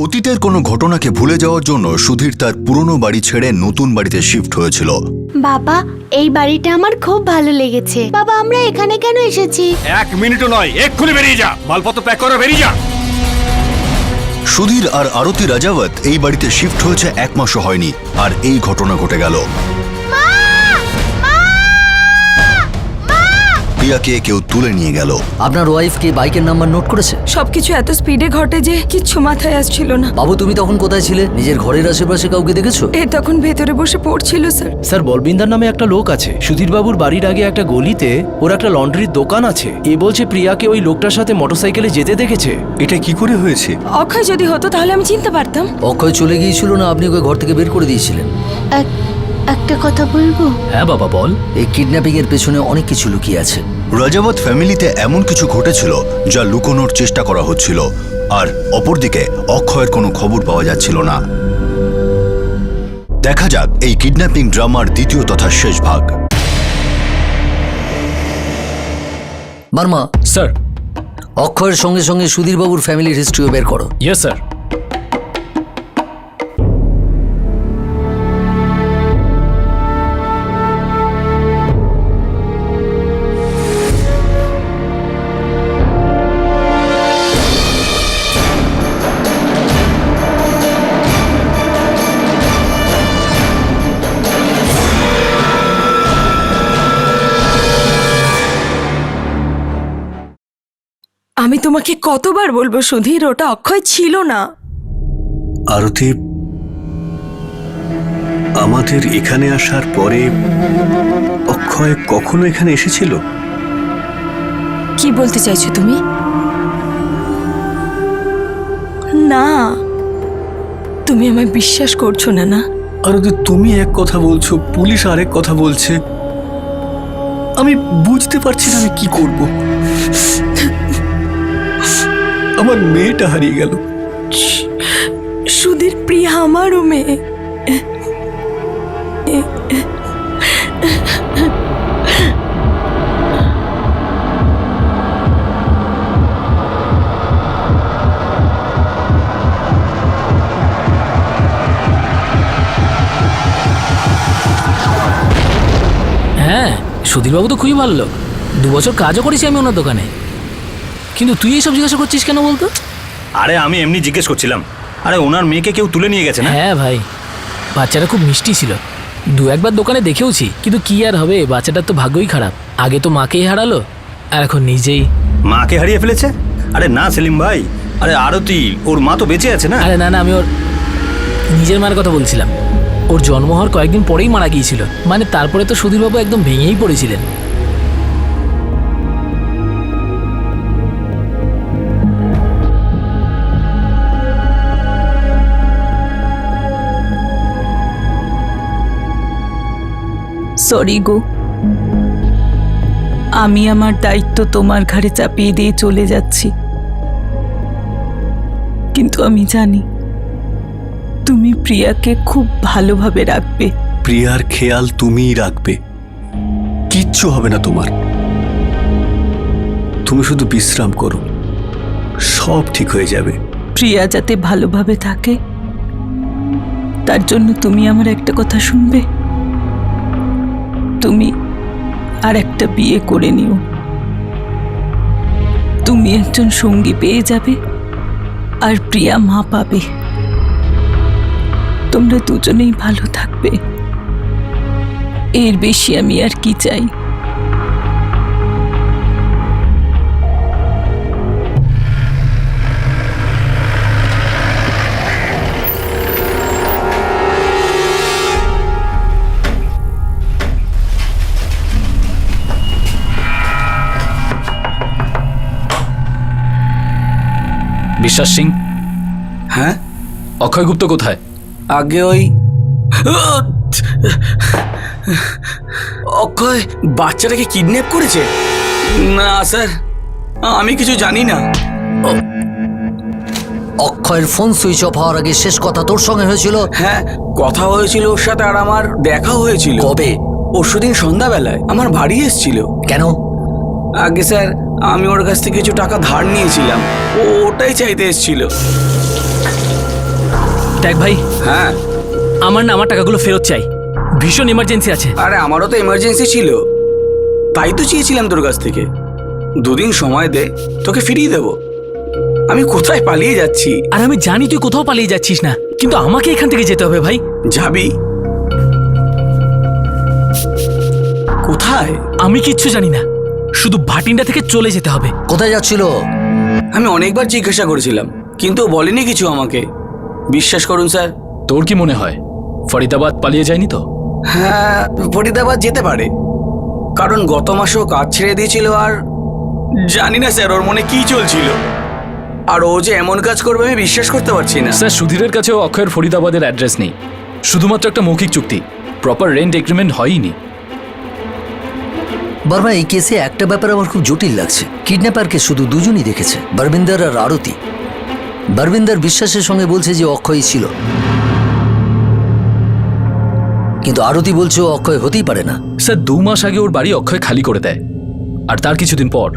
অতীতের কোনো ঘটনাকে ভুলে যাওয়ার জন্য সুধীর তার পুরনো বাড়ি ছেড়ে নতুন বাড়িতে শিফট হয়েছিল। বাবা, এই বাড়িটা আমার খুব ভালো লেগেছে। বাবা, আমরা এখানে কেন এসেছি? 1 মিনিটও নয়, এক্ষুনি বেরিয়ে যা। মালপত্র প্যাক করে বেরিয়ে যা। সুধীর আর আরতি রাজাওয়াত এই বাড়িতে শিফট হয়েছে 1 মাসও হয়নি, আর এই ঘটনা ঘটে গেল। প্রিয়াকে কেউ তুলে নিয়ে গেল। আপনার ওয়াইফ কি বাইকের নাম্বার নোট করেছে? সবকিছু এত স্পিডে ঘটে যে কিচ্ছু মাথায় আসছিল না। বাবু, তুমি তখন কোথায় ছিলে? নিজের ঘরের আশেপাশে কাউকে দেখেছো? এ তখন ভেতরে বসে পড়ছিল স্যার। স্যার, বলবিন্দার নামে একটা লোক আছে সুধীর বাবুর বাড়ির আগে একটা গলিতে। ওর একটা লন্ড্রির দোকান আছে। এ বলছে প্রিয়াকে ওই লোকটার সাথে মোটরসাইকেলে যেতে দেখেছে। এটা কি করে হয়েছে? অক্ষয় যদি হতো তাহলে আমি চিনতে পারতাম। অক্ষয় চলে গিয়েছিল না আপনি ওকে ঘর থেকে বের করে দিয়েছিলেন? একটা কথা বলবো? হ্যাঁ বাবা, বল। এই কিডন্যাপিং এর পেছনে অনেক কিছু লুকিয়ে আছে। রাজাওয়াত ফ্যামিলিতে এমন কিছু ঘটেছিল যা লুকোনোর চেষ্টা করা হচ্ছিল, আর অপরদিকে অক্ষয়ের কোনো খবর পাওয়া যাচ্ছিল না। দেখা যাক এই কিডন্যাপিং ড্রামার দ্বিতীয় তথা শেষ ভাগ। বার্মা স্যার। অক্ষয়ের সঙ্গে সঙ্গে সুধীর বাবুর ফ্যামিলির হিস্ট্রিও বের করো। Yes sir. আমি তোমাকে কতবার বলবো সুধীর, ওটা অক্ষয় ছিল না। আরতি, আমাদের এখানে আসার পরে অক্ষয় কখনো এখানে এসেছিল? কি বলতে চাইছো তুমি? না, তুমি আমায় বিশ্বাস করছো না? না, আরতি, তুমি এক কথা বলছো, পুলিশ আরেক কথা বলছে। আমি বুঝতে পারছি না আমি কি করব। আমার মেয়েটা হারিয়ে গেল। সুধীর, প্রিয়া আমারও মেয়ে। হ্যাঁ, সুধীরবাবু তো খুবই ভালো লোক। 2 বছর কাজও করেছি আমি ওনার দোকানে। কিন্তু তুই এইসব জিজ্ঞাসা করছিস কেন বলতো? আরে আমি এমনি জিজ্ঞেস করছিলাম। আরে ওনার মেয়েকে কেউ তুলে নিয়ে গেছে না? হ্যাঁ ভাই, বাচ্চাটা খুব মিষ্টি ছিল। 2-1 বার দোকানে দেখেওছি, কিন্তু কি আর হবে, বাচ্চাটার তো ভাগ্যই খারাপ। আগে তো মাকেই হারালো, আর এখন নিজেই। মাকে হারিয়ে ফেলেছে? আরে না সেলিম ভাই, আরে আরতি, ওর মা তো বেঁচে আছে না? আরে না, আমি ওর নিজের মার কথা বলছিলাম। ওর জন্ম হওয়ার কয়েকদিন পরেই মারা গিয়েছিল। মানে তারপরে তো সুধীরবাবু একদম ভেঙেই পড়েছিলেন। সরি গো, আমি আমার দায়িত্ব তোমার ঘাড়ে চাপিয়ে দিয়ে চলে যাচ্ছি। কিন্তু আমি জানি তুমি প্রিয়াকে খুব ভালোভাবে রাখবে। প্রিয়ার খেয়াল তুমিই রাখবে, কিচ্ছু হবে না তোমার। তুমি শুধু বিশ্রাম করো, সব ঠিক হয়ে যাবে। প্রিয়া যাতে ভালোভাবে থাকে তার জন্য তুমি আমার একটা কথা শুনবে। তুমি আর একটা বিয়ে করে নিও। তুমি একজন সঙ্গী পেয়ে যাবে আর প্রিয়া মা পাবে। তোমরা দুজনেই ভালো থাকবে, এর বেশি আমি আর কি চাই। বিশ্বাস সিং। হ্যাঁ, অক্ষয় গুপ্ত কোথায়? আগে ওই অক্ষয় বাচ্চাটাকে কিডন্যাপ করেছে? না স্যার, আমি কিছু জানি না। অক্ষয়ের ফোন সুইচ অফ হওয়ার আগে শেষ কথা তোর সঙ্গে হয়েছিল? হ্যাঁ, কথা হয়েছিল ওর সাথে, আর আমার দেখা হয়েছিল। কবে? পরশুদিন সন্ধ্যাবেলায় আমার বাড়ি এসেছিল। কেন? আগে স্যার, আমি ওর কাছ থেকে কিছু টাকা ধার নিয়েছিলাম, ও ওটাই চাইতে এসেছিল। দেখ ভাই, হ্যাঁ, আমার টাকাগুলো ফেরত চাই, ভীষণ এমার্জেন্সি আছে। আরে আমারও তো এমার্জেন্সি ছিল, তাই তো চেয়েছিলাম তোর কাছ থেকে। 2 দিন সময় দে, তোকে ফিরিয়ে দেবো। আমি কোথায় পালিয়ে যাচ্ছি? আর আমি জানি তুই কোথাও পালিয়ে যাচ্ছিস না, কিন্তু আমাকে এখান থেকে যেতে হবে ভাই। যাবি কোথায়? আমি কিচ্ছু জানি না, শুধু ভাটিন্ডা থেকে চলে যেতে হবে। কোথায় যাচ্ছিল? আমি অনেকবার জিজ্ঞাসা করেছিলাম, কিন্তু ও বলেনি কিছু আমাকে। বিশ্বাস করুন স্যার। তোর কি মনে হয় ফরিদাবাদ পালিয়ে যায়নি তো? হ্যাঁ, ফরিদাবাদ যেতে পারে, কারণ গত মাসেও কাজ ছেড়ে দিয়েছিল। আর জানি না স্যার ওর মনে কি চলছিল, আর ও যে এমন কাজ করবে আমি বিশ্বাস করতে পারছি না। স্যার, সুধীরের কাছেও অক্ষয়ের ফরিদাবাদের অ্যাড্রেস নেই, শুধুমাত্র একটা মৌখিক চুক্তি, প্রপার রেন্ট এগ্রিমেন্ট হয়নি। বর্মা, এই কেসে একটা ব্যাপার আমার খুব জটিল লাগছে। কিডন্যাপারকে শুধু দুজনই দেখেছে, বরবিন্দর আর আরতি। বরবিন্দর বিশ্বাসের সঙ্গে বলছে যে অক্ষয়ই ছিল, কিন্তু আরতি বলছে ও অক্ষয় হতেই পারে না। স্যার, 2 মাস আগে ওর বাড়ি অক্ষয় খালি করে দেয়, আর তার কিছুদিন পর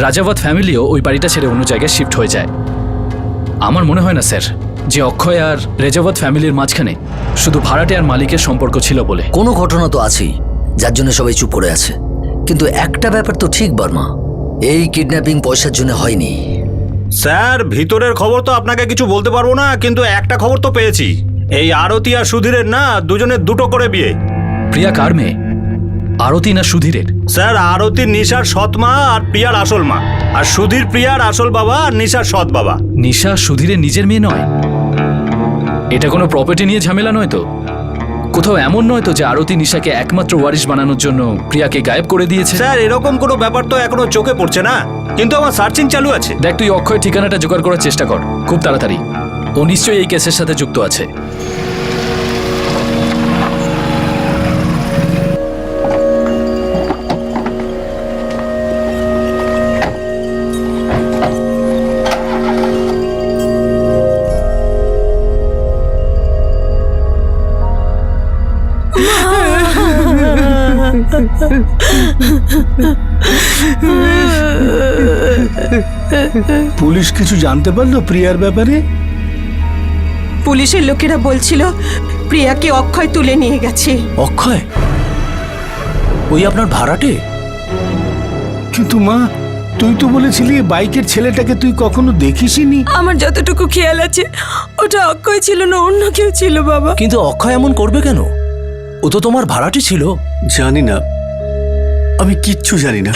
রাজাবাদ ফ্যামিলিও ওই বাড়িটা ছেড়ে অন্য জায়গায় শিফট হয়ে যায়। আমার মনে হয় না স্যার যে অক্ষয় আর রেজাবাদ ফ্যামিলির মাঝখানে শুধু ভাড়াটে আর মালিকের সম্পর্ক ছিল বলে। কোনো ঘটনা তো আছেই যার জন্য সবাই চুপ করে আছে, কিন্তু একটা ব্যাপার তো ঠিক বর্মা, এই কিডন্যাপিং পয়সার জন্য হয়নি। স্যার, ভিতরের খবর তো আপনাকে কিছু বলতে পারবো না, কিন্তু একটা খবর তো পেয়েছি। এই আরতি আর সুধীরের না দুজনের 2টো করে বিয়ে। প্রিয়া কার মেয়ে, আরতি না সুধীরের? স্যার, আরতি নিশার সৎ মা আর প্রিয়ার আসল মা, আর সুধীর প্রিয়ার আসল বাবা আর নিশার সৎ বাবা। নিশা সুধীরের নিজের মেয়ে নয়? এটা কোনো প্রপার্টি নিয়ে ঝামেলা নয় তো? কোথাও এমন নয় তো যে আরতি নিশাকে একমাত্র ওয়ারিশ বানানোর জন্য প্রিয়াকে গায়েব করে দিয়েছে? স্যার, এরকম কোনো ব্যাপার তো এখনো চোখে পড়ছে না, কিন্তু আমার সার্চিং চালু আছে। দেখ, তুই অক্ষয়ের ঠিকানাটা জোগাড় করার চেষ্টা কর খুব তাড়াতাড়ি। ও নিশ্চয়ই এই কেসের সাথে যুক্ত আছে। পুলিশ কিছু জানতে পারলো প্রিয়ার ব্যাপারে? পুলিশের লোকেরা বলছিল প্রিয়াকে অক্ষয় তুলে নিয়ে গেছে। অক্ষয় ওই আপনার ভাড়াটে? কিন্তু মা, তুই তো বলেছিলি বাইকের ছেলেটাকে তুই কখনো দেখিসনি। আমার যতটুকু খেয়াল আছে ওটা অক্ষয় ছিল না, অন্য কেউ ছিল বাবা। কিন্তু অক্ষয় এমন করবে কেন? ও তো তোমার ভাড়াটে ছিল। জানি না, আমি কিচ্ছু জানি না।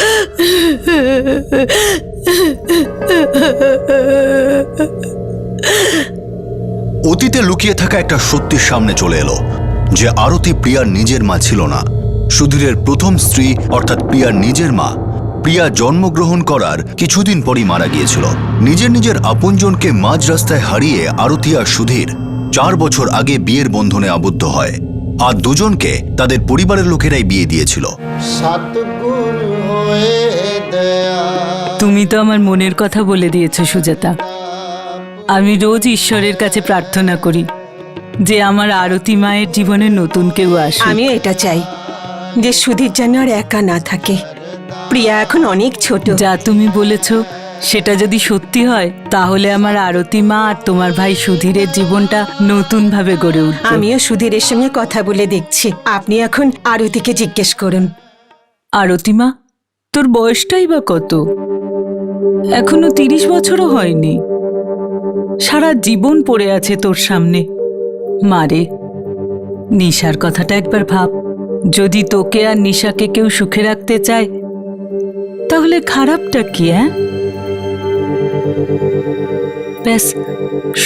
অতীতে লুকিয়ে থাকা একটা সত্যির সামনে চলে এলো, যে আরতি প্রিয়ার নিজের মা ছিল না। সুধীরের প্রথম স্ত্রী অর্থাৎ প্রিয়ার নিজের মা প্রিয়া জন্মগ্রহণ করার কিছুদিন পরই মারা গিয়েছিল। নিজের আপনজনকে মাঝ রাস্তায় হারিয়ে আরতি আর সুধীর 4 বছর আগে বিয়ের বন্ধনে আবদ্ধ হয়, আর দুজনকে তাদের পরিবারের লোকেরাই বিয়ে দিয়েছিল। তুমি তো আমার মনের কথা বলে দিয়েছো সুজাতা। আমি রোজ ঈশ্বরের কাছে প্রার্থনা করি যে আমার আরতি মায়ের জীবনে নতুন কেউ আসে। আমিও এটা চাই যে সুধীর যেন আর একা না থাকে। প্রিয়া এখন অনেক ছোট। যা তুমি বলেছো সেটা যদি সত্যি হয় তাহলে আমার আরতি মা আর তোমার ভাই সুধীরের জীবনটা নতুন ভাবে গড়ে উঠবে। আমিও সুধীরের সঙ্গে কথা বলে দেখছি। আপনি এখন আরতিকে জিজ্ঞেস করুন। আরতি মা, তোর বয়সটাই বা কত? এখনো 30 বছরও হয়নি। সারা জীবন পড়ে আছে তোর সামনে। মারে, নিশার কথাটা একবার ভাব। যদি তোকে আর নিশাকে কেউ সুখে রাখতে চায় তাহলে খারাপটা কি? ব্যাস,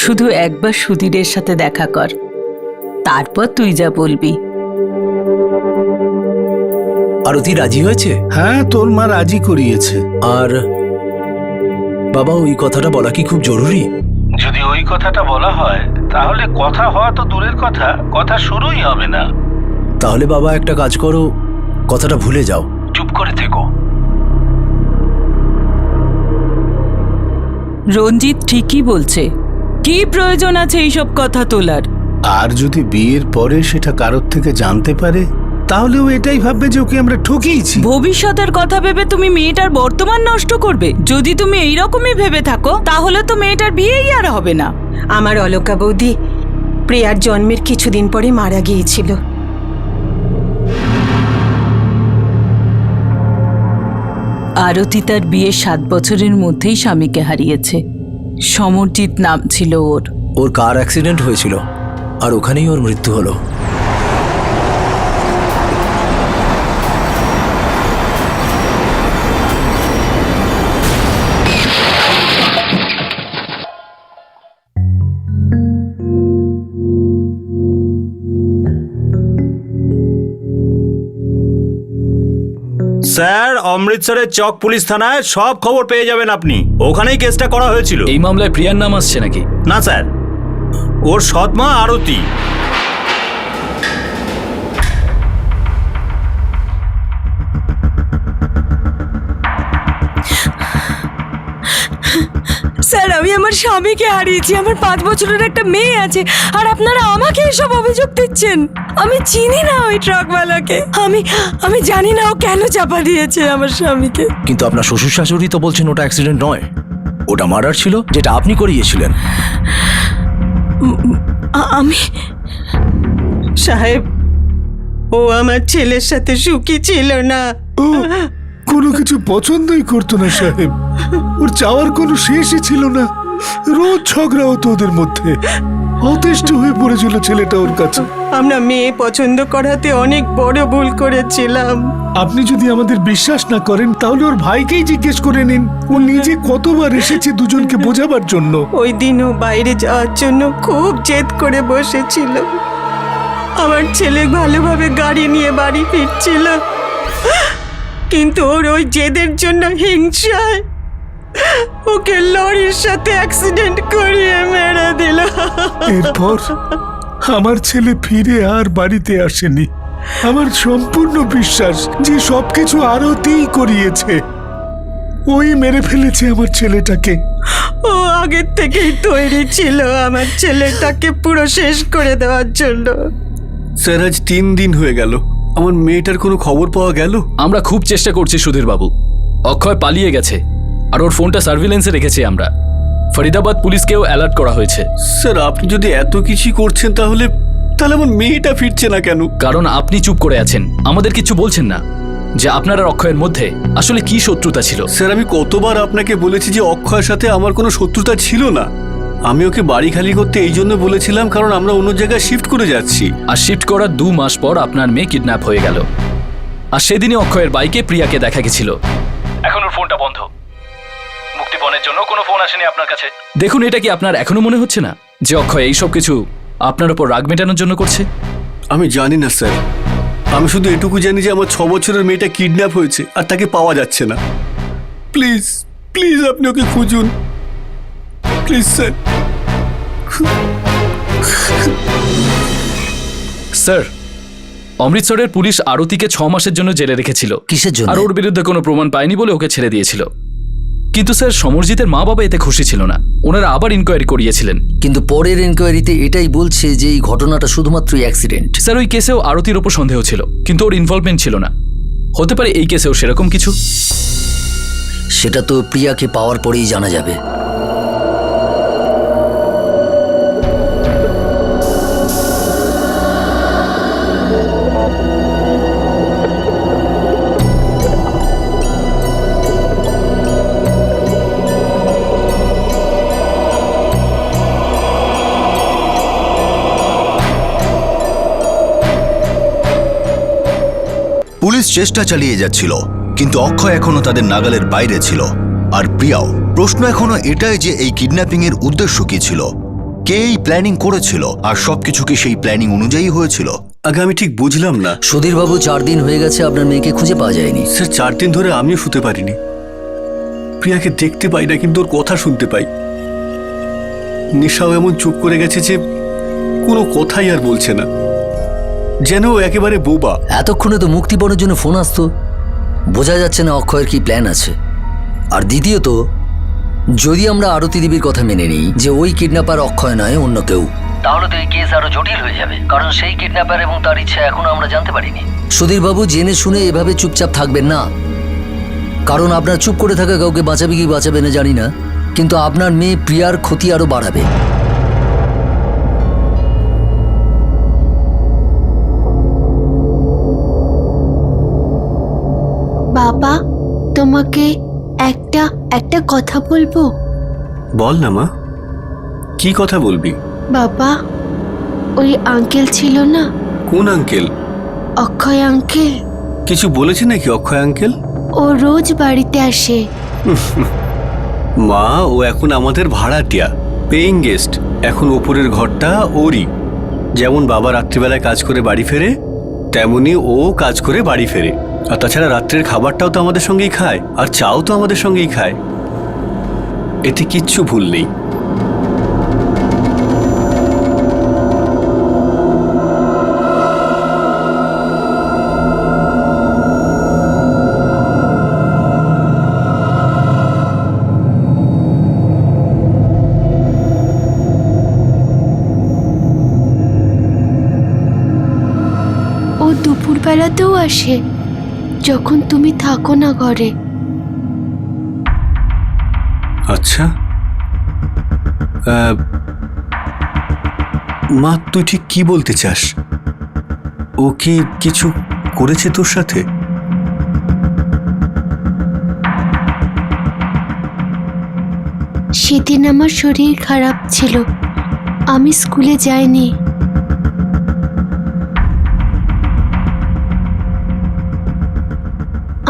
শুধু একবার সুধীরের সাথে দেখা কর, তারপর তুই যা বলবি। আরতি রাজি হয়েছে? হ্যাঁ, তোর মা রাজি করিয়েছে। আর বাবা, ওই কথাটা বলা কি খুব জরুরি? যদি ওই কথাটা বলা হয় তাহলে কথা হওয়া তো দূরের কথা, কথা শুরুই হবে না। তাহলে বাবা একটা কাজ করো, কথাটা ভুলে যাও, চুপ করে থেকো। রঞ্জিত ঠিকই বলছে। কি প্রয়োজন আছে এইসব কথা তোলার? আর যদি বিয়ের পরে সেটা কারোর থেকে জানতে পারে তাহলে ও এটাই ভাববে যে ওকে আমরা ঠকিয়েছি। ভবিষ্যতের কথা ভেবে তুমি মেয়েটার বর্তমান নষ্ট করবে? যদি তুমি এইরকমই ভেবে থাকো তাহলে তো মেয়েটার বিয়েই আর হবে না। আমার অলকা বৌদি প্রিয়ার জন্মের কিছুদিন পরে মারা গিয়েছিল। আরতি তার বিয়ের 7 বছরের মধ্যেই স্বামীকে হারিয়েছে। সমরজিৎ নাম ছিল ওর। ওর কার অ্যাক্সিডেন্ট হয়েছিল আর ওখানেই ওর মৃত্যু হলো। স্যার, অমৃতসরের চক পুলিশ থানায় সব খবর পেয়ে যাবেন আপনি। ওখানেই কেসটা করা হয়েছিল। এই মামলায় প্রিয়ার নাম আসছে নাকি? না স্যার, ওর সৎমা আরতি। স্যার, আমি আমার স্বামীকে হারিয়েছি, আমার 5 বছরের একটা মেয়ে আছে, আর আপনারা আমাকে এসব অভিযোগ দিচ্ছেন। আমি চিনি না ওই ট্রাকওয়ালাকে। আমি জানি না ও কেন চাপা দিয়েছে আমার স্বামীকে। কিন্তু আপনার শ্বশুর শাশুড়ি তো বলছেন ওটা অ্যাক্সিডেন্ট নয়, ওটা মার্ডার ছিল, যেটা আপনি করিয়েছিলেন। আমি সাহেব, ও আমার ছেলের সাথে সুখী ছিল না। ও কোনো কিছু পছন্দই করতো না সাহেব। ওর চাওয়ার কোনো শেষই ছিল না। রোজ ঝগড়া হতো ওদের মধ্যে। অতিষ্ঠ হয়ে পড়েছিল ছেলেটা ওর কাছে। আমরা মেয়ে পছন্দ করাতে অনেক বড় ভুল করেছিলাম। আপনি যদি আমাদের বিশ্বাস না করেন তাহলে ওর ভাইকেই জিজ্ঞেস করে নিন। ও নিজে কতবার এসেছে দুজনকে বোঝাবার জন্য। ওই দিনও বাইরে যাওয়ার জন্য খুব জেদ করে বসেছিল। আমার ছেলে ভালোভাবে গাড়ি নিয়ে বাড়ি ফিরছিল, কিন্তু ওর ওই জেদের জন্য হিংসায় ওকে লরির সাথে অ্যাক্সিডেন্ট করিয়ে মেরে দিল। এরপর আমার ছেলে ফিরে আর বাড়িতে আসেনি। আমার সম্পূর্ণ বিশ্বাস যে সবকিছু আরতিই করিয়েছে। ওই মেরে ফেলেছে আমার ছেলেটাকে। ও আগের থেকেই তৈরি ছিল আমার ছেলেটাকে পুরো শেষ করে দেওয়ার জন্য। স্যার, আজ 3 দিন হয়ে গেল, আমার মেয়েটার কোনো খবর পাওয়া গেল? আমরা খুব চেষ্টা করছি সুধীর বাবু। অক্ষয় পালিয়ে গেছে আর ওর ফোনটা সার্ভিলেন্সে রেখেছি আমরা। ফরিদাবাদ পুলিশকেও অ্যালার্ট করা হয়েছে। স্যার, আপনি যদি এত কিছুই করছেন তাহলে আমার মেয়েটা ফিরছে না কেন? কারণ আপনি চুপ করে আছেন, আমাদের কিছু বলছেন না যে আপনার আর অক্ষয়ের মধ্যে আসলে কি শত্রুতা ছিল। স্যার, আমি কতবার আপনাকে বলেছি যে অক্ষয়ের সাথে আমার কোনো শত্রুতা ছিল না। আমি ওকে বাড়ি খালি করতে এই জন্য বলেছিলাম কারণ আমরা অন্য জায়গায় শিফট করে যাচ্ছি। আর শিফট করার 2 মাস পর আপনার মেয়ে কিডন্যাপ হয়ে গেল। আর সেদিনই অক্ষয়ের বাইকে প্রিয়াকে দেখা গেছিল। এখন ওর ফোনটা বন্ধ। মুক্তিপণের জন্য কোনো ফোন আসেনি আপনার কাছে। দেখুন, এটা কি আপনার এখনো মনে হচ্ছে না যে অক্ষয় এইসব কিছু আপনার উপর রাগ মেটানোর জন্য করছে? আমি জানি না স্যার, আমি শুধু এটুকু জানি যে আমার 6 বছরের মেয়েটা কিডন্যাপ হয়েছে আর তাকে পাওয়া যাচ্ছে না। প্লিজ প্লিজ আপনি ওকে খুঁজুন, প্লিজ স্যার। স্যার, অমৃতসরের পুলিশ আরতিকে 6 মাসের জন্য জেলে রেখেছিল। কিসের জন্য? আর ওর বিরুদ্ধে কোনো প্রমাণ পায়নি বলে ওকে ছেড়ে দিয়েছিল। কিন্তু স্যার, সমরজিতের মা বাবা এতে খুশি ছিল না। ওনারা আবার ইনকোয়ারি করিয়েছিলেন। কিন্তু পরের এনকোয়ারিতে এটাই বলছে যে এই ঘটনাটা শুধুমাত্র অ্যাক্সিডেন্ট। স্যার, ওই কেসেও আরতির ওপর সন্দেহ ছিল, কিন্তু ওর ইনভলভমেন্ট ছিল না। হতে পারে এই কেসেও সেরকম কিছু। সেটা তো প্রিয়াকে পাওয়ার পরেই জানা যাবে। পুলিশ চেষ্টা চালিয়ে যাচ্ছিল, কিন্তু অক্ষয় এখনো তাদের নাগালের বাইরে ছিল। আর প্রিয়াও। প্রশ্ন এখনো এটাই যে এই কিডন্যাপিং এর উদ্দেশ্য কি ছিল, কে এই প্ল্যানিং করেছিল, আর সবকিছু কি সেই প্ল্যানিং অনুযায়ী হয়েছিল? আগে আমি ঠিক বুঝলাম না। সুধীর বাবু, 4 দিন হয়ে গেছে আপনার মেয়েকে খুঁজে পাওয়া যায়নি। স্যার, 4 দিন ধরে আমিও শুতে পারিনি। প্রিয়াকে দেখতে পাই না, কিন্তু ওর কথা শুনতে পাই। নিশাও এমন চুপ করে গেছে যে কোনো কথাই আর বলছে না, যেন ও একেবারে বোবা। এতক্ষণে তো মুক্তিপণের জন্য ফোন আসতো। বোঝা যাচ্ছে না অক্ষয়ের কি প্ল্যান আছে। আর দ্বিতীয়ত, যদি আমরা আরতি দেবীর কথা মেনে নিই যে ওই কিডন্যাপার অক্ষয় নয় অন্য কেউ, তাহলে তো এই কেস আরো জটিল হয়ে যাবে, কারণ সেই কিডন্যাপার এবং তার ইচ্ছা এখনো আমরা জানতে পারিনি। সুধীর বাবু, জেনে শুনে এভাবে চুপচাপ থাকবেন না। কারণ আপনার চুপ করে থাকা কাউকে বাঁচাবে কি বাঁচাবে না জানি না, কিন্তু আপনার মেয়ে প্রিয়ার ক্ষতি আরো বাড়াবে। তোমাকে একটা একটা কথা বলবো। বল না মা, কি কথা বলবি? বাবা, ওই আঙ্কেল ছিল না, কোন আঙ্কেল? অক্ষয় আঙ্কেল। কিছু বলেছে নাকি অক্ষয় আঙ্কেল? ও রোজ বাড়িতে আসে। মা, ও এখন আমাদের ভাড়াটিয়া, পেইং গেস্ট। এখন ওপরের ঘরটা ওরই। যেমন বাবা রাত্রিবেলায় কাজ করে বাড়ি ফেরে, তেমনি ও কাজ করে বাড়ি ফেরে। আর তাছাড়া রাত্রের খাবারটাও তো আমাদের সঙ্গেই খায়, আর চাও তো আমাদের সঙ্গেই খায়। এতে কিচ্ছু ভুল নেই। ও দুপুরবেলাতেও আসে, যখন তুমি থাকো না ঘরে। আচ্ছা, মা তুই ঠিক কি বলতে চাস? ও কি কিছু করেছে তোর সাথে? সেদিন আমার শরীর খারাপ ছিল, আমি স্কুলে যাইনি।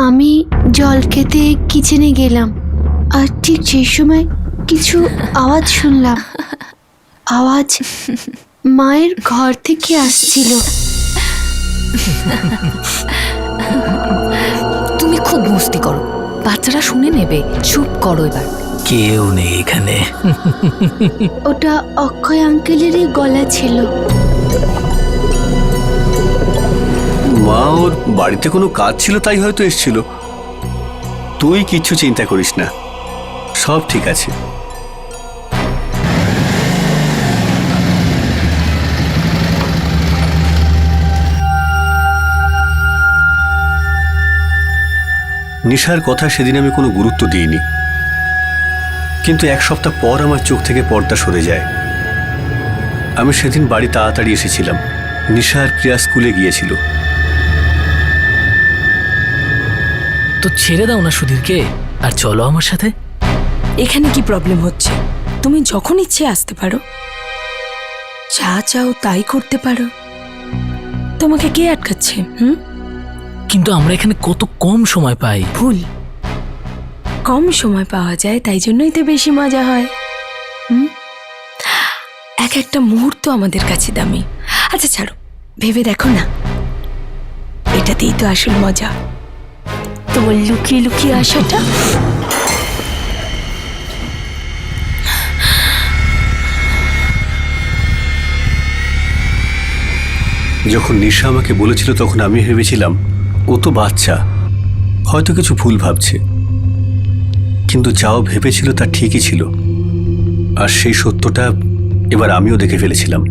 আমি জল খেতে কিচেনে গেলাম, আর ঠিক সেই সময় কিছু আওয়াজ শুনলাম। আওয়াজ মায়ের ঘর থেকে আসছিল। তুমি খুব মস্তি করো, বাচ্চারা শুনে নেবে। চুপ করো এবার। কেউ নেই এখানে। ওটা অক্ষয় আঙ্কেলেরই গলা ছিল। মা, ওর বাড়িতে কোনো কাজ ছিল তাই হয়তো এসেছিল। তুই কিচ্ছু চিন্তা করিস না, সব ঠিক আছে। নিশার কথা সেদিন আমি কোনো গুরুত্ব দিইনি, কিন্তু এক সপ্তাহ পর আমার চোখ থেকে পর্দা সরে যায়। আমি সেদিন বাড়ি তাড়াতাড়ি এসেছিলাম। নিশা আর প্রিয়া স্কুলে গিয়েছিল। তো ছেড়ে দাও না সুধীরকে, আর চলো আমার সাথে। এখানে কি প্রবলেম হচ্ছে? তুমি যখন ইচ্ছে আসতে পারো, যা চাও তাই করতে পারো। তোমাকে কে আটকাচ্ছে? কিন্তু আমরা এখানে কত কম সময় পাই। ভুল, কম সময় পাওয়া যায়, তাই জন্যই তো বেশি মজা হয়। এক একটা মুহূর্ত আমাদের কাছে দামি। আচ্ছা ছাড়ো, ভেবে দেখো না, এটাতেই তো আসল মজা, তোমার লুকিয়ে লুকিয়ে আসাটা। যখন নিশা আমাকে বলেছিল তখন আমি ভেবেছিলাম ও তো বাচ্চা, হয়তো কিছু ভুল ভাবছে। কিন্তু যাও ভেবেছিল তা ঠিকই ছিল, আর সেই সত্যটা এবার আমিও দেখে ফেলেছিলাম।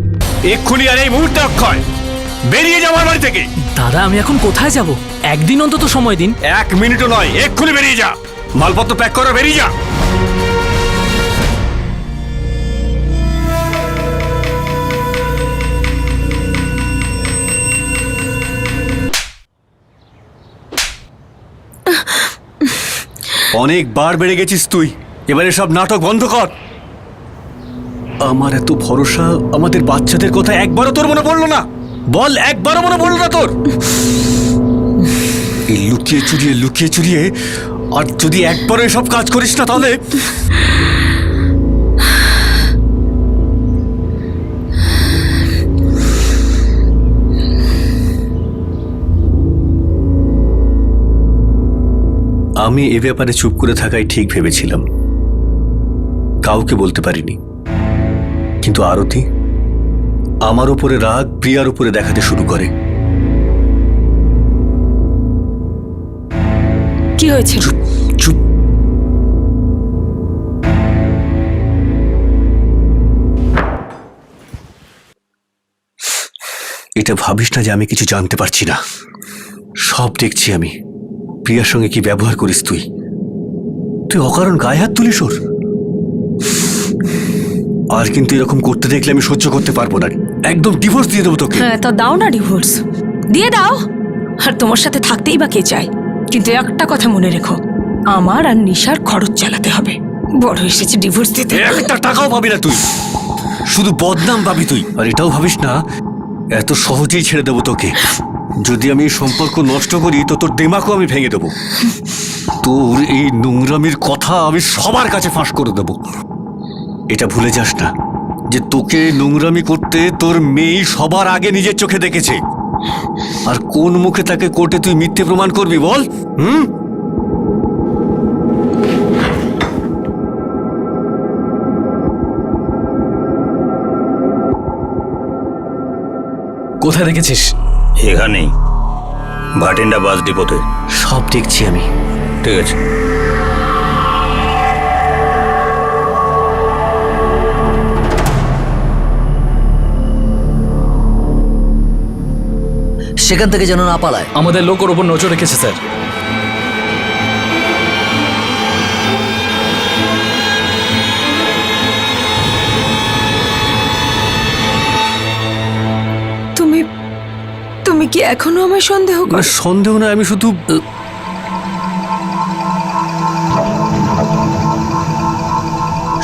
এক্ষুনি আর এই মুহূর্তে অক্ষয় বেরিয়ে যাও আমার বাড়ি থেকে। দাদা, আমি এখন কোথায় যাব? একদিন অন্তত সময় দিন। 1 মিনিটও নয়, এক্ষুনি বেরিয়ে যা। মালপত্র প্যাক করো, বেরিয়ে যা। অনেকবার বেড়ে গেছিস তুই, এবারে সব নাটক বন্ধ কর। আমার এত ভরসা, আমাদের বাচ্চাদের কথা একবারও তোর মনে পড়লো না? বল, একবারও মনে পড়লো না তোর? এই লুকিয়ে চুরিয়ে আর যদি একবারও এসব কাজ করিস না তাহলে আমি এ ব্যাপারে চুপ করে থাকাই ঠিক ভেবেছিলাম, কাউকে বলতে পারিনি। কিন্তু আরতি আমার উপরে রাগ প্রিয়ার উপরে দেখাতে শুরু করে। কি হয়েছে? চুপ। এটা ভাবিস না যে আমি কিছু জানতে পারছি না, সব দেখছি আমি। প্রিয়ার সঙ্গে কি ব্যবহার করিস তুই? তুই অকারণ গায়ে হাত তুলিস ওর। আর কিন্তু এরকম করতে দেখলে আমি সহ্য করতে পারবো না, একদম ডিভোর্স দিয়ে দেবো তোকে। হ্যাঁ, তা দাও না ডিভোর্স, দিয়ে দাও। আর তোমার সাথে থাকতেই বা কে চায়? কিন্তু একটা কথা মনে রেখো, আমার আর নিশার খরচ চালাতে হবে। বড় এসেছে ডিভোর্স দিতে। একটা টাকাও পাবি না তুই, শুধু বদনাম পাবি তুই। আর এটাও ভাবিস না এত সহজেই ছেড়ে দেবো তোকে। যদি আমি এই সম্পর্ক নষ্ট করি তো তোর দিমাগও আমি ভেঙে দেবো। তোর এই নোংরামির কথা আমি সবার কাছে ফাঁস করে দেবো। এটা ভুলে যাস না যে তোকে নোংরামি করতে তোর মেয়ে সবার আগে নিজের চোখে দেখেছে। আর কোন মুখে তাকে কোর্টে তুই মিথ্যে প্রমাণ করবি বল? কোথায় রেখেছিস? এখানেই, ভাটিন্ডা বাস ডিপোতে। সব দেখছি আমি। ঠিক আছে। সেখান থেকে যেন না পালায়। আমাদের লোক ওর ওপর নজর রেখেছে স্যার। তুমি কি এখনো আমায় সন্দেহ না, করো? সন্দেহ না, আমি শুধু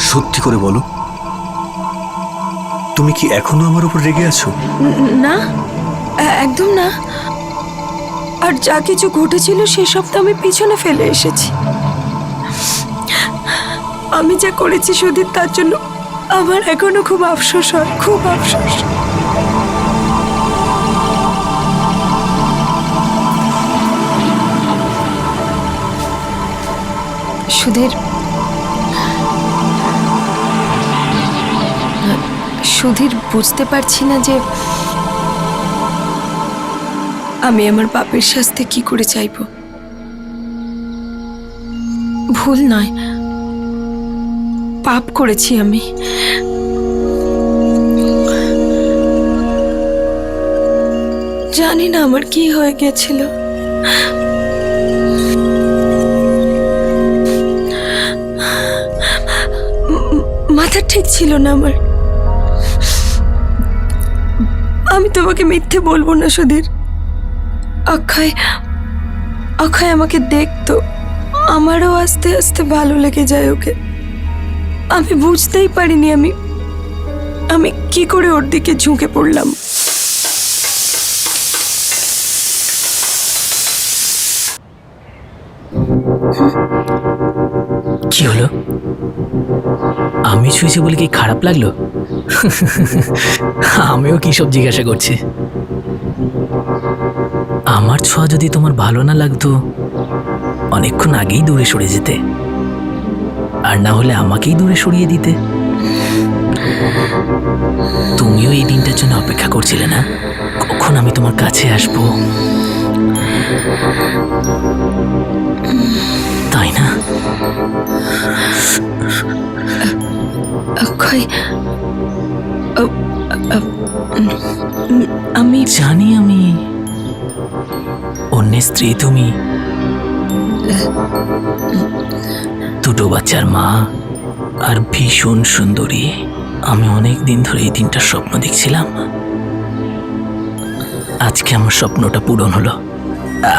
সত্যি করে বলো, তুমি কি এখনো আমার উপর রেগে আছো? না, একদম না। আর যা কিছু ঘটেছিল সেসব তো আমি পিছনে ফেলে এসেছি। আমি যা করেছি সুধীর, তার জন্য আমার এখনো খুব আফসোস হয়, খুব আফসোস। সুধীর, সুধীর, বুঝতে পারছি না যে আমি আমার পাপের শাস্তি কি করে চাইব। ভুল নয়, পাপ করেছি আমি। জানি না আমার কি হয়ে গেছিল। মাথা ঠিক ছিল না আমার। আমি তোমাকে মিথ্যে বলবো না সুধীর। অক্ষয় আমাকে দেখতো, আমারও আস্তে আস্তে ভালো লেগে যায় ওকে। আমি বুঝতেই পারিনি আমি কি করে ওর দিকে ঝুঁকে পড়লাম। কি হলো? আমি ছুঁয়েছি বলে কি খারাপ লাগলো? আমিও কি সব জিজ্ঞাসা করছি। আমার ছোঁয়া যদি তোমার ভালো না লাগতো অনেকক্ষণ আগেই দূরে সরে যেতে, আর না হলে আমাকেই দূরে সরিয়ে দিতে। তুমিও এই দিনটার জন্য অপেক্ষা করছিলে না, কখন আমি তোমার কাছে আসবো, তাই না? অক্ষয়, আমি জানি আমি অন্যের স্ত্রী, তুমি দুটো বাচ্চার মা আর ভীষণ সুন্দরী। আমি অনেক দিন ধরে এই দিনটার স্বপ্ন দেখছিলাম। আজকে আমার স্বপ্নটা পূরণ হলো।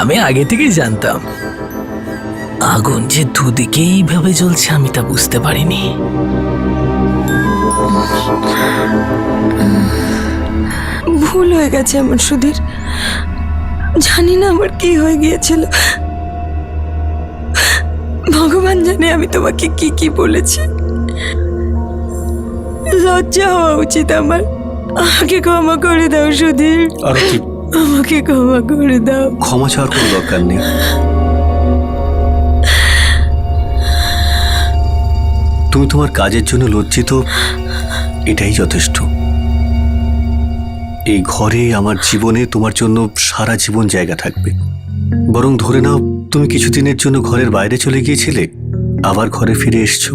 আমি আগে থেকেই জানতাম আগুন যে দুদিকে এইভাবে জ্বলছে আমি তা বুঝতে পারিনি। ভুল হয়ে গেছে আমার সুধীর। জানি না আমার কি হয়ে গিয়েছিল। ভগবান জানে আমি তোমাকে কি কি বলেছি। লজ্জা হওয়া উচিত আমার। আমাকে ক্ষমা করে দাও সুধীর, আরতি, আমাকে ক্ষমা করে দাও। ক্ষমা চাওয়ার কোনো দরকার নেই। তুমি তোমার কাজের জন্য লজ্জিত, এটাই যথেষ্ট। এই ঘরে আমার জীবনে তোমার জন্য সারা জীবন জায়গা থাকবে। বরং ধরে নাও তুমি কিছুদিনের জন্য ঘরের বাইরে চলে গিয়েছিলে, আবার ঘরে ফিরে এসছো।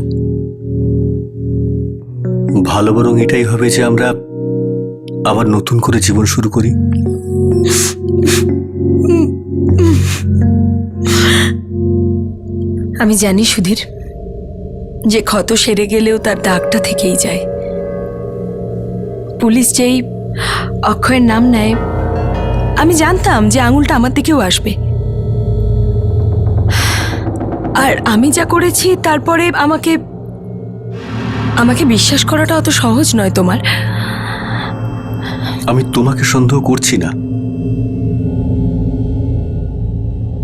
ভালো বরং এটাই হবে যে আমরা আবার নতুন করে জীবন শুরু করি। আমি জানি সুধীর, যে ক্ষত সেরে গেলেও তার দাগটা থেকেই যায়। পুলিশ যেই অক্ষয়ের নাম নেয়, আমি জানতাম যে আঙুলটা আমার দিকেও আসবে। আর আমি যা করেছি তারপরে আমাকে আমাকে বিশ্বাস করাটা অত সহজ নয় তোমার। আমি তোমাকে সন্দেহ করছি না।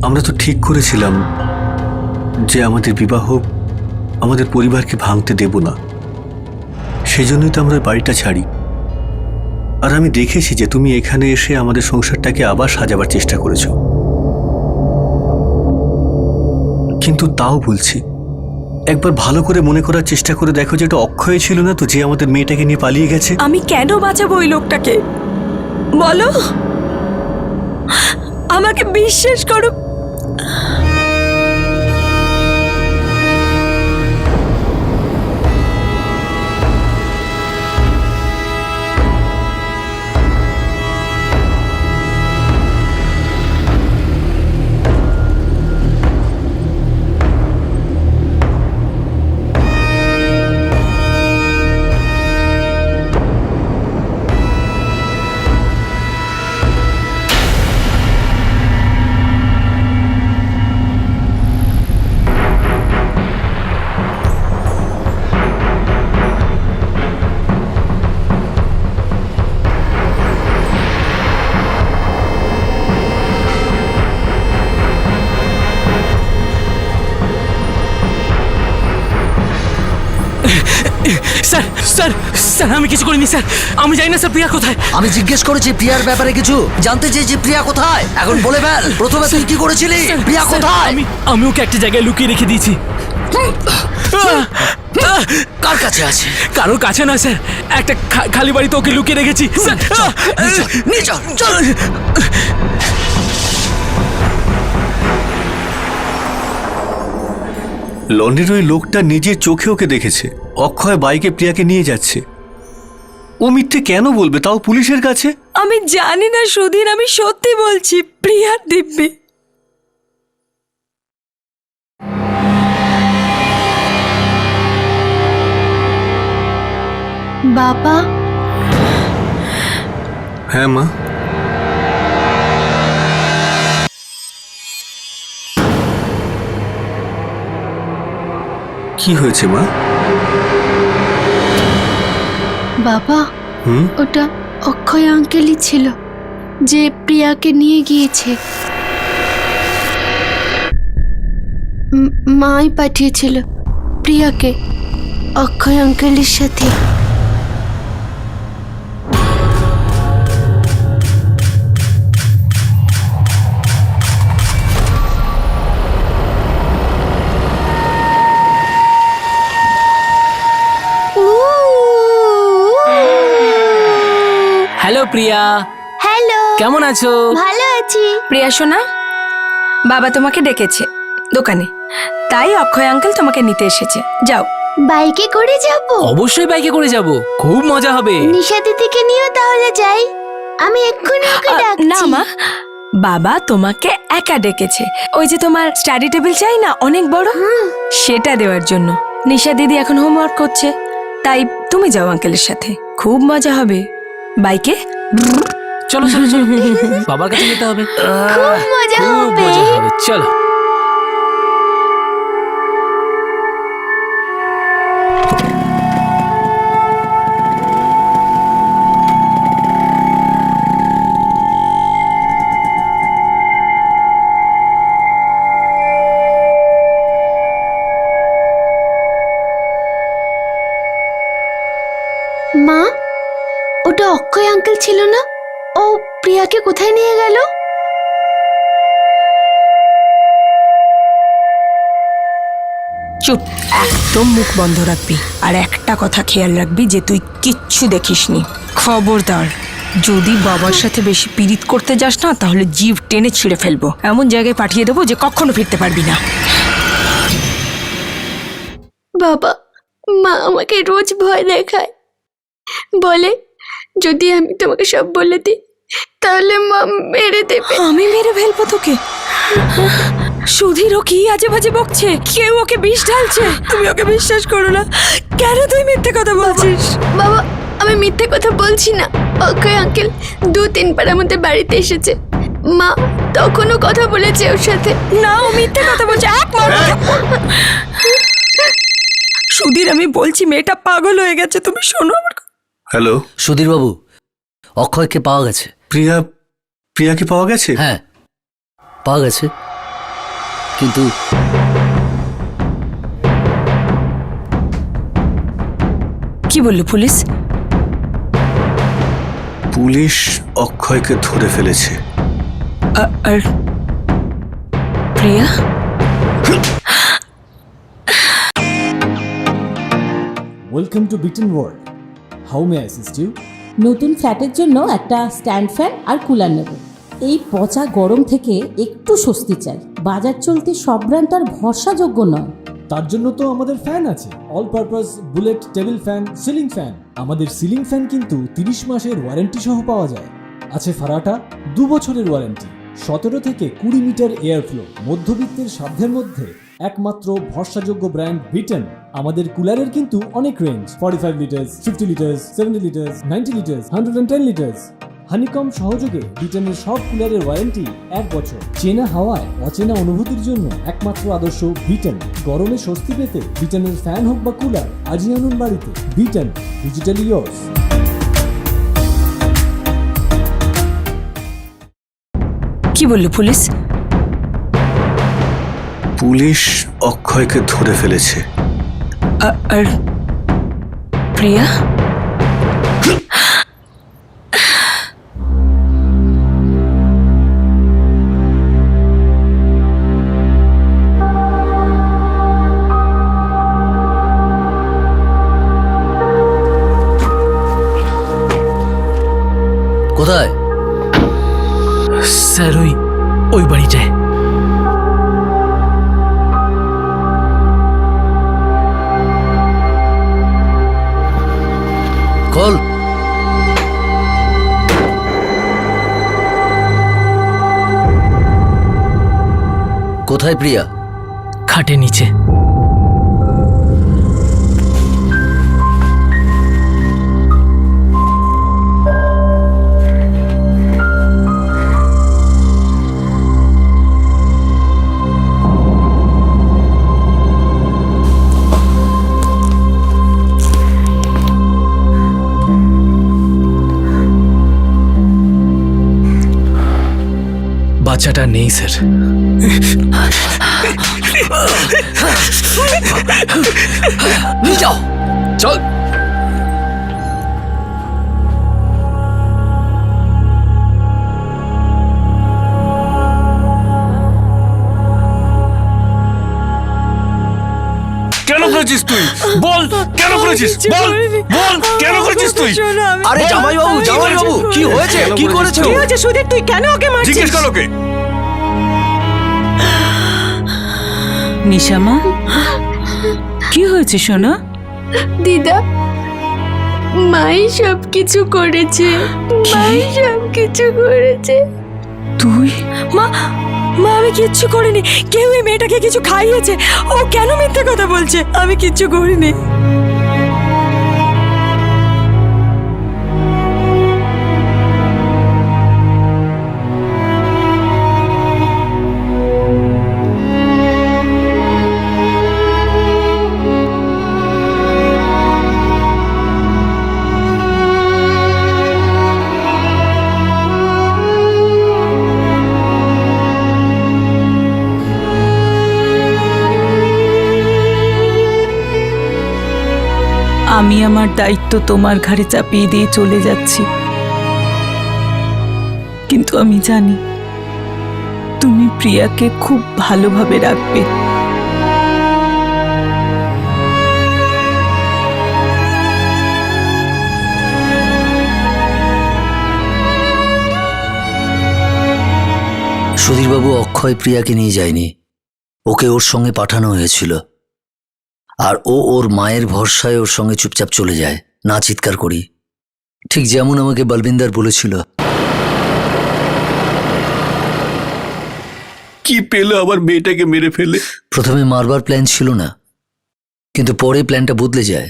আমরা তো ঠিক করেছিলাম যে আমাদের বিবাহ আমাদের পরিবারকে ভাঙতে দেব না, সেজন্যই তো আমরা ওই বাড়িটা ছাড়ি। আর আমি দেখেছি যে তুমি এখানে এসে আমাদের সংসারটাকে আবার সাজাবার চেষ্টা করেছো, কিন্তু তাও বলছি একবার ভালো করে মনে করার চেষ্টা করে দেখো যে এটা অক্ষয় ছিল না তো যে আমাদের মেয়েটাকে নিয়ে পালিয়ে গেছে। আমি কেন বাঁচাবো ওই লোকটাকে বলো, আমাকে বিশ্বাস করো। স্যার স্যার স্যার আমি কিছু করিনি স্যার, আমি জানি না স্যার প্রিয়া কোথায়। আমি জিজ্ঞেস করেছি প্রিয়ার ব্যাপারে কিছু জানতে চেয়েছি, প্রিয়া কোথায় এখন বলে ফেল। প্রথমে তুই কি করেছিলি? প্রিয়া কোথায়? আমি ওকে একটা জায়গায় লুকিয়ে রেখে দিয়েছি। কার কাছে আছে? কারোর কাছে না স্যার, একটা খালি বাড়িতে ওকে লুকিয়ে রেখেছি। নিয়ে চল, চল। লন্ডনের ওই লোকটা নিজের চোখে ওকে দেখেছে, অক্ষয় বাইকে প্রিয়াকে নিয়ে যাচ্ছে। ও মিথ্যে কেন বলবে, তাও পুলিশের কাছে? আমি জানি না সুধীর, আমি সত্যি বলছি, প্রিয়ার দিব্যি। বাবা, হ্যাঁ মা। কি হয়েছে মা? বাবা, ওটা অক্ষয় আঙ্কেলই ছিল যে প্রিয়াকে নিয়ে গিয়েছে। মাই পাঠিয়েছিল প্রিয়াকে অক্ষয় আঙ্কেলের সাথে। হ্যালো প্রিয়া, হ্যালো, কেমন আছো? ভালো আছি। প্রিয়া সোনা, বাবা তোমাকে ডেকেছে দোকানে, তাই অক্ষয় আঙ্কেল তোমাকে নিতে এসেছে। যাও। বাইকে করে যাব? অবশ্যই বাইকে করে যাব, খুব মজা হবে। নিশা দিদিকে নিয়েও তাহলে যাই, আমি এক্ষুনি ওকে ডাকছি। না মা, বাবা তোমাকে একা ডেকেছে। ওই যে তোমার স্টাডি টেবিল চাই না অনেক বড়, সেটা দেওয়ার জন্য। নিশা দিদি এখন হোমওয়ার্ক করছে, তাই তুমি যাও আঙ্কেলের সাথে, খুব মজা হবে বাইকে। চলো চলো চলো, বাবার কাছে যেতে হবে, খুব মজা খুব হবে। মজা হবে। চলো। মা, ওটা অক্ষয় আঙ্কেল ছিল না? ও প্রিয়াকে কোথায় নিয়ে গেল? চুপ, একদম মুখ বন্ধ রাখবি। আর একটা কথা খেয়াল রাখবি যে তুই কিচ্ছু দেখিসনি, খবরদার। যদি বাবার সাথে বেশি পীড়িত করতে যাস না, তাহলে জিভ টেনে ছিঁড়ে ফেলবো, এমন জায়গায় পাঠিয়ে দেবো যে কখনো ফিরতে পারবি না। বাবা, মা আমাকে রোজ ভয় দেখায়, বলে যদি আমি তোমাকে সব বলে দিই তাহলে মা মেরে দেবে। আমি মেরে ফেলবো তোকে? সুধীর ও কি আজে বাজে বকছে, কেউ ওকে বিষ ঢালছে। তুমি ওকে বিশ্বাস করো না, কেন তুই মিথ্যে কথা বলছিস? বাবা, আমি মিথ্যে কথা বলছি না। অক্ষয় আঙ্কেল 2-3 বার আমাদের বাড়িতে এসেছে। মা তখনও কথা বলেছে ওর সাথে। না, ও মিথ্যে কথা বলছে। সুধীর, আমি বলছি মেয়েটা পাগল হয়ে গেছে, তুমি শোনো আমার কথা। হ্যালো সুধীর বাবু, অক্ষয়কে পাওয়া গেছে। প্রিয়াকে পাওয়া গেছে? হ্যাঁ, পাওয়া গেছে, কিন্তু কি বললো পুলিশ? পুলিশ অক্ষয়কে ধরে ফেলেছে। আর Priya? Welcome to beaten world. How may I assist you? নতুন ফ্ল্যাটের জন্য একটা স্ট্যান্ড ফ্যান আর কুলার নেব। এই পচা গরম থেকে একটু স্বস্তি চাই। বাজার চলতে সব ব্র্যান্ড আর ভরসাযোগ্য নয়। তার জন্য তো আমাদের ফ্যান আছে, all purpose bullet table fan, ceiling fan. আমাদের সিলিং ফ্যান কিন্তু 30 মাসের ওয়ারেন্টি সহ পাওয়া যায়। আছে ফারাটা 2 বছরের ওয়ারেন্টি, 17 থেকে 20 মিটার এয়ার ফ্লো, মধ্যবিত্তের সাধ্যের মধ্যে একমাত্র ভরসাযোগ্য ব্র্যান্ড বিটেন। আমাদের কুলারের কিন্তু অনেক range, 45 litres, 50 litres, 70 litres, 90 litres, 110 litres. Honeycomb সহযোগে বিটেনের সব কুলারের ওয়ারেন্টি 1 বছর। চেনা হাওয়ায় অচেনা অনুভূতির জন্য একমাত্র আদর্শ বিটেন। গরমে স্বস্তি পেতে বিটেনের ফ্যান হোক বা কুলার, আজই আনুন বাড়িতে। Beaten, digitally yours. কি বললো পুলিশ? পুলিশ অক্ষয়কে ধরে ফেলেছে। আর প্রিয়া? কোথায়? স্যার ওই বাড়িটায়। কল। কোথায় প্রিয়া? খাটের নিচে। বাচ্চাটা নেই স্যার। নিয়ে যাও, চল। কেন করেছিস তুই? বল কেন করেছিস? বল বল কেন করেছিস তুই? আরে জামাইবাবু, কি হয়েছে? কি করেছো? কি হয়েছে সুধীর? তুই কেন ওকে মারছিস? জিজ্ঞেস কর ওকে। নিশামা, কি হয়েছে সোনা? দিদা, মাই সব কিছু করেছে। মাই সব কিছু করেছে। তুই? মা, আমি কিচ্ছু করিনি। কেউ এই মেয়েটাকে কিছু খাইয়েছে। ও কেন মিথ্যে কথা বলছে? আমি কিচ্ছু করিনি। আমি আমার দায়িত্ব তোমার ঘাড়ে চাপিয়ে দিয়ে চলে যাচ্ছি, কিন্তু আমি জানি তুমি প্রিয়াকে খুব ভালোভাবে রাখবে। সুধীরবাবু অক্ষয় প্রিয়াকে নিয়ে যায়নি, ওকে ওর সঙ্গে পাঠানো হয়েছিল। আর ও ওর মায়ের ভরসায় ওর সঙ্গে চুপচাপ চলে যায়, না চিৎকার করি, ঠিক যেমন আমাকে বলবিন্দার বলেছিল। কি পেলো আবার মেয়েটাকে মেরে ফেলে? প্রথমে মারবার প্ল্যান ছিল না, কিন্তু পরে প্ল্যানটা বদলে যায়।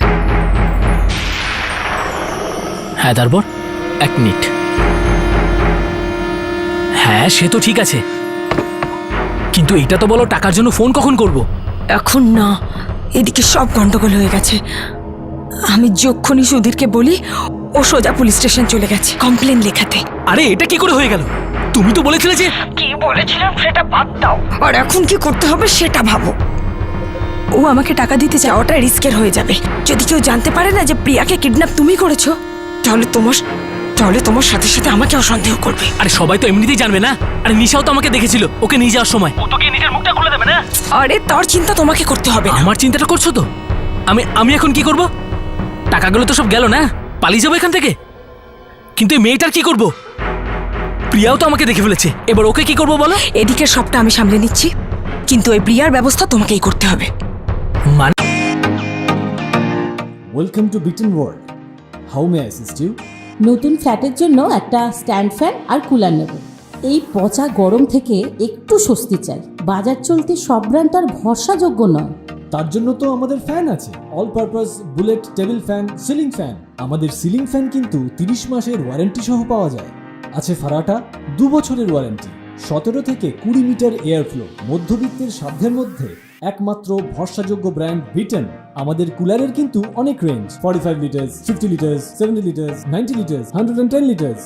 হ্যাঁ, তারপর 1 মিনিট। হ্যাঁ সে তো ঠিক আছে, কিন্তু এটা তো বলো টাকার জন্য ফোন কখন করব? এখন না, এদিকে সব গন্ডগোল হয়ে গেছে। আমি যখনই সুধীরকে বলি ও সোজা পুলিশ স্টেশন চলে গেছে কমপ্লেন লেখাতে। আরে এটা কি করে হয়ে গেল? তুমি তো বলেছিলে যে... কি বলেছিলাম সেটা বাদ দাও, আর এখন কি করতে হবে সেটা ভাবো। ও আমাকে টাকা দিতে চাওয়াটা রিস্কের হয়ে যাবে। যদি কেউ জানতে পারে না যে প্রিয়াকে কিডন্যাপ তুমি করেছো, তাহলে তোমার সাথে সাথে আমাকেও সন্দেহ করবে। আরে সবাই তো এমনিতেই জানবে না। আরে নিশাও তো আমাকে দেখেছিল ওকে নিয়ে যাওয়ার সময়। ও তো গিয়ে নিজের মুখটা খুলে দেবে না। আরে তার চিন্তা তোমাকে করতে হবে না। আমার চিন্তাটা করছো তো? আমি এখন কি করব? টাকাগুলো তো সব গেল না, পালিয়ে যাবো এখান থেকে। কিন্তু এই মেয়েটার কি করব? প্রিয়াও তো আমাকে দেখে ফেলেছে, এবার ওকে কি করব বলো? এদিকে সবটা আমি সামলে নিচ্ছি, কিন্তু এই প্রিয়ার ব্যবস্থা তোমাকেই করতে হবে। মানে welcome to beaten world. How may I assist you? নতুন ফ্ল্যাটের জন্য একটা স্ট্যান্ড ফ্যান আর কুলার নেব। এই পচা গরম থেকে একটু স্বস্তি চাই। বাজার চলতে সব ব্র্যান্ড আর ভরসাযোগ্য নয়। তার জন্য তো আমাদের ফ্যান আছে, all purpose bullet table fan, ceiling fan. আমাদের সিলিং ফ্যান কিন্তু 30 মাসের ওয়ারেন্টি সহ পাওয়া যায়। আছে ফারাটা 2 বছরের ওয়ারেন্টি, 17 থেকে 20 মিটার এয়ার ফ্লো। মধ্যবিত্তের সাধ্যের মধ্যে একমাত্র ভরসাযোগ্য ব্র্যান্ড বিটেন। আমাদের কুলারের কিন্তু অনেক range, 45 litres, 50 litres, 70 litres, 90 litres, 110 litres.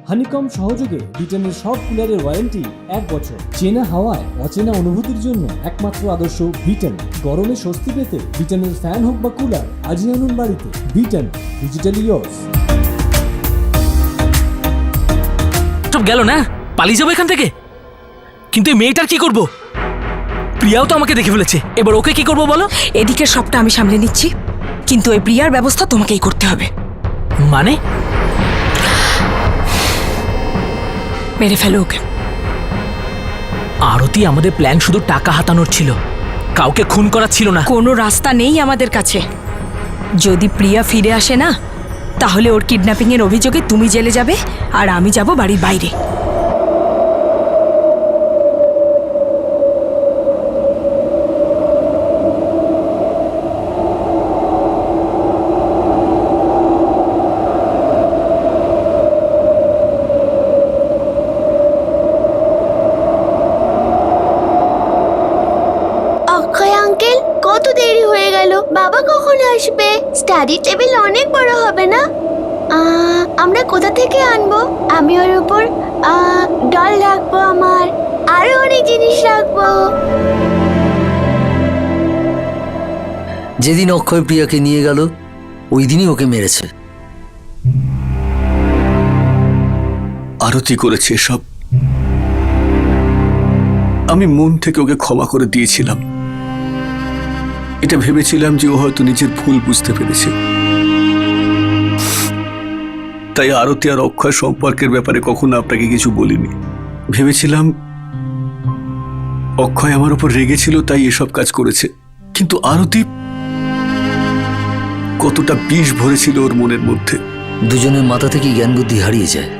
Honeycomb সহযোগে বিটেনের সব কুলারের ওয়ারেন্টি 1 বছর। চেনা হাওয়ায় অচেনা অনুভূতির জন্য একমাত্র আদর্শ বিটেন। গরমে স্বস্তি পেতে বিটেনের ফ্যান হোক বা কুলার, আজই আনুন বাড়িতে। Beaten, digitally yours. সব গেল না, পালিয়ে যাবো এখান থেকে। কিন্তু এই মেয়েটার কি করব? প্রিয়াও তো আমাকে দেখে ফেলেছে, এবার ওকে কি করব বলো? এদিকে সবটা আমি সামলে নিচ্ছি, কিন্তু এই প্রিয়ার ব্যবস্থা তোমাকেই করতে হবে। মানে? মেরে ফেলো ওকে। আরতি, আমাদের প্ল্যান শুধু টাকা হাতানোর ছিল, কাউকে খুন করার ছিল না। কোনো রাস্তা নেই আমাদের কাছে। যদি প্রিয়া ফিরে আসে না, তাহলে ওর কিডন্যাপিং এর অভিযোগে তুমি জেলে যাবে আর আমি যাব বাড়ির বাইরে। অক্ষয় আঙ্কেল, কত দেরি হয়ে গেল? বাবা কখন আসবে? স্টাডি টেবিল অনেক বড় হবে না? আমরা কোথা থেকে আনবো? আমি ওর উপর ডল রাখবো, আমার আরো অনেক জিনিস রাখবো। যেদিন অক্ষয় প্রিয়াকে নিয়ে গেল ওই দিনই ওকে মেরেছে। আরতি করেছে এসব। আমি মন থেকে ওকে ক্ষমা করে দিয়েছিলাম। এটা ভেবেছিলাম যে ও হয়তো নিজের ভুল বুঝতে পেরেছে। তাই আরতি আর অক্ষয় সম্পর্কের ব্যাপারে কখনো আপনাকে কিছু বলিনি। ভেবেছিলাম অক্ষয় আমার উপর রেগেছিল তাই এসব কাজ করেছে, কিন্তু আরতি কতটা বিষ ভরেছিল ওর মনের মধ্যে। দুজনের মাথা থেকে জ্ঞান বুদ্ধি হারিয়ে যায়,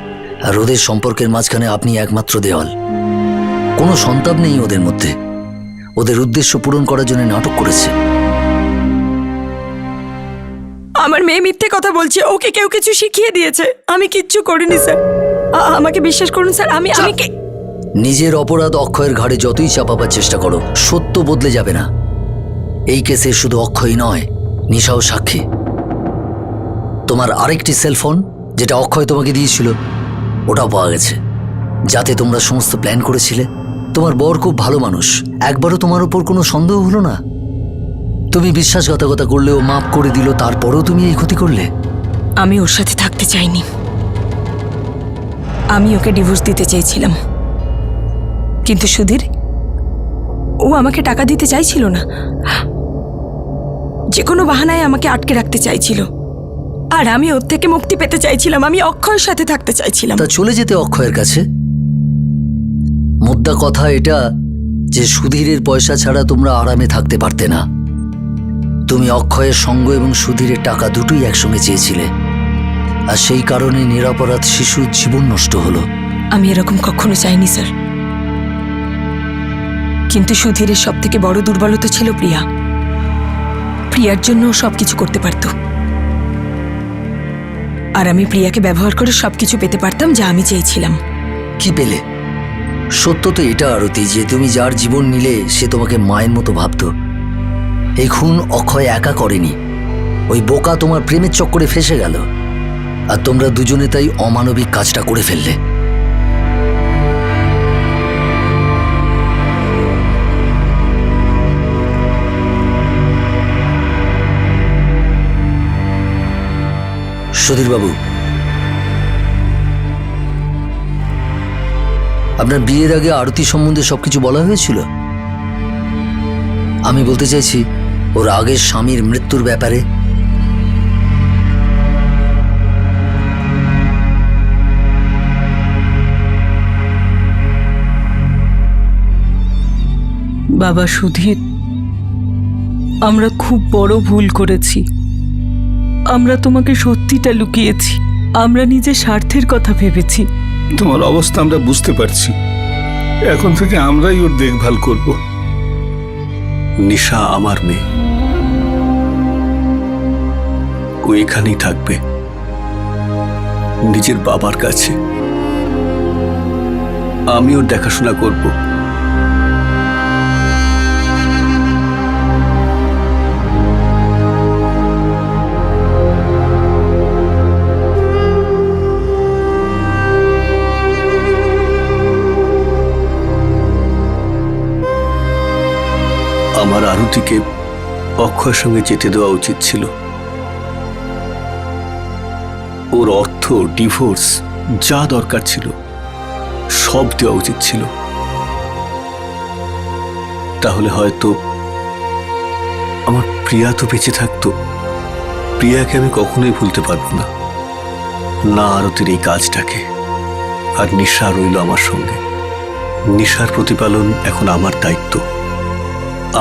আর ওদের সম্পর্কের মাঝখানে আপনি একমাত্র দেওয়াল। কোনো সন্তাপ নেই ওদের মধ্যে। ওদের উদ্দেশ্য পূরণ করার জন্য নাটক করেছে। আমার মেয়ে মিথ্যে কথা বলছে, ওকে কেউ কিছু শিখিয়ে দিয়েছে। আমি কিচ্ছু করিনি স্যার, আমাকে বিশ্বাস করুন স্যার। আমি নিজের অপরাধ অক্ষয়ের ঘাড়ে যতই চাপাবার চেষ্টা করো, সত্য বদলে যাবে না। এই কেসে শুধু অক্ষয় নয়, নিশাও সাক্ষী। তোমার আরেকটি সেলফোন যেটা অক্ষয় তোমাকে দিয়েছিল, ওটাও পাওয়া গেছে, যাতে তোমরা সমস্ত প্ল্যান করেছিলে। তোমার বর খুব ভালো মানুষ, একবারও তোমার উপর কোনো সন্দেহ হলো না। তুমি বিশ্বাসঘাতকতা করলেও মাফ করে দিল, তারপরেও তুমি এই ক্ষতি করলে। আমি ওর সাথে থাকতে চাইনি। আমি ওকে ডিভোর্স দিতে চেয়েছিলাম, কিন্তু সুধীর ও আমাকে টাকা দিতে চাইছিল না। যে কোনো বাহানায় আমাকে আটকে রাখতে চাইছিল, আর আমি ওর থেকে মুক্তি পেতে চাইছিলাম। আমি অক্ষয়ের সাথে থাকতে চাইছিলাম। তা চলে যেতে অক্ষয়ের কাছে। মুদ্রা কথা এটা যে সুধীরের পয়সা ছাড়া তোমরা আরামে থাকতে পারতে না। তুমি অক্ষয়ের সঙ্গ এবং সুধীরের টাকা দুটোই একসঙ্গে চেয়েছিলে, আর সেই কারণে নিরপরাধ শিশুর জীবন নষ্ট হলো। আমি এরকম কখনো চাইনি স্যার, কিন্তু সুধীরের সব থেকে বড় দুর্বলতা ছিল প্রিয়া। প্রিয়ার জন্য সবকিছু করতে পারত, আর আমি প্রিয়াকে ব্যবহার করে সবকিছু পেতে পারতাম যা আমি চেয়েছিলাম। কি পেলে? সত্য তো এটা আরতি যে তুমি যার জীবন নিলে সে তোমাকে মায়ের মতো ভাবতো। এই খুন অক্ষয় একা করেনি, ওই বোকা তোমার প্রেমের চক্করে ফেসে গেল, আর তোমরা দুজনে তাই অমানবিক কাজটা করে ফেললে। সুধীর বাবু, আপনার বিয়ের আগে আরতি সম্বন্ধে সবকিছু বলা হয়েছিল? আমি বলতে চাইছি ওর আগের স্বামীর মৃত্যুর ব্যাপারে। বাবা সুধীর, আমরা খুব বড় ভুল করেছি। আমরা তোমাকে সত্যিটা লুকিয়েছি। আমরা নিজের স্বার্থের কথা ভেবেছি। তোমার অবস্থা আমরা বুঝতে পারছি। এখন থেকে আমরাই ওর দেখভাল করব। নিশা আমার মেয়ে, ও এখানেই থাকবে, নিজের বাবার কাছে। আমি ওর দেখাশোনা করব। আমার আরতিকে অক্ষয়ের সঙ্গে যেতে দেওয়া উচিত ছিল। ওর অর্থ, ডিভোর্স, যা দরকার ছিল সব দেওয়া উচিত ছিল। তাহলে হয়তো আমার প্রিয়া তো বেঁচে থাকতো। প্রিয়াকে আমি কখনোই ভুলতে পারবো না, না আরতির এই কাজটাকে। আর নিশা রইল আমার সঙ্গে। নিশার প্রতিপালন এখন আমার দায়িত্ব।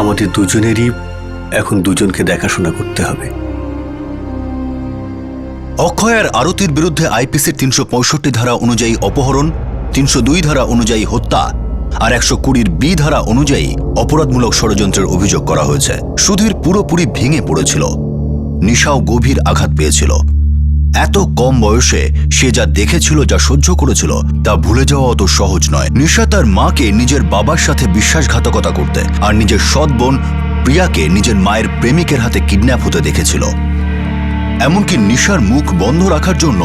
আমাদের দুজনেরই এখন দুজনকে দেখাশোনা করতে হবে। অক্ষয় আর আরতির বিরুদ্ধে আইপিসির 365 ধারা অনুযায়ী অপহরণ, 302 ধারা অনুযায়ী হত্যা আর 120 বি ধারা অনুযায়ী অপরাধমূলক ষড়যন্ত্রের অভিযোগ করা হয়েছে। সুধীর পুরোপুরি ভেঙে পড়েছিল। নিশাও গভীর আঘাত পেয়েছিল। এত কম বয়সে সে যা দেখেছিল, যা সহ্য করেছিল, তা ভুলে যাওয়া অত সহজ নয়। নিশা তার মাকে নিজের বাবার সাথে বিশ্বাসঘাতকতা করতে আর নিজের সৎ বোন প্রিয়াকে নিজের মায়ের প্রেমিকের হাতে কিডন্যাপ হতে দেখেছিল। এমনকি নিশার মুখ বন্ধ রাখার জন্য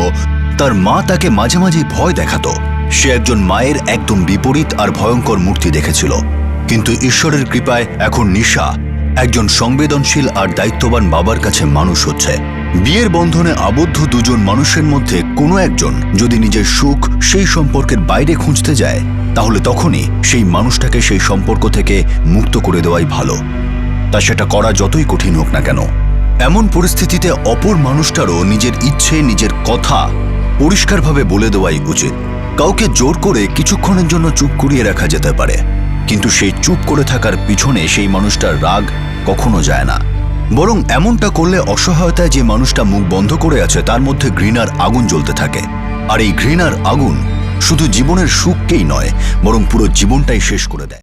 তার মা তাকে মাঝে মাঝে ভয় দেখাতো। সে একজন মায়ের একদম বিপরীত আর ভয়ঙ্কর মূর্তি দেখেছিল। কিন্তু ঈশ্বরের কৃপায় এখন নিশা একজন সংবেদনশীল আর দায়িত্ববান বাবার কাছে মানুষ হচ্ছে। বিয়ের বন্ধনে আবদ্ধ দুজন মানুষের মধ্যে কোনো একজন যদি নিজের সুখ সেই সম্পর্কের বাইরে খুঁজতে যায়, তাহলে তখনই সেই মানুষটাকে সেই সম্পর্ক থেকে মুক্ত করে দেওয়াই ভালো, তা সেটা করা যতই কঠিন হোক না কেন। এমন পরিস্থিতিতে অপর মানুষটারও নিজের ইচ্ছে, নিজের কথা পরিষ্কারভাবে বলে দেওয়াই উচিত। কাউকে জোর করে কিছুক্ষণের জন্য চুপ করিয়ে রাখা যেতে পারে, কিন্তু সেই চুপ করে থাকার পিছনে সেই মানুষটার রাগ কখনো যায় না। বরং এমনটা করলে অসহায়তায় যে মানুষটা মুখ বন্ধ করে আছে তার মধ্যে ঘৃণার আগুন জ্বলতে থাকে। আর এই ঘৃণার আগুন শুধু জীবনের সুখকেই নয়, বরং পুরো জীবনটাই শেষ করে দেয়।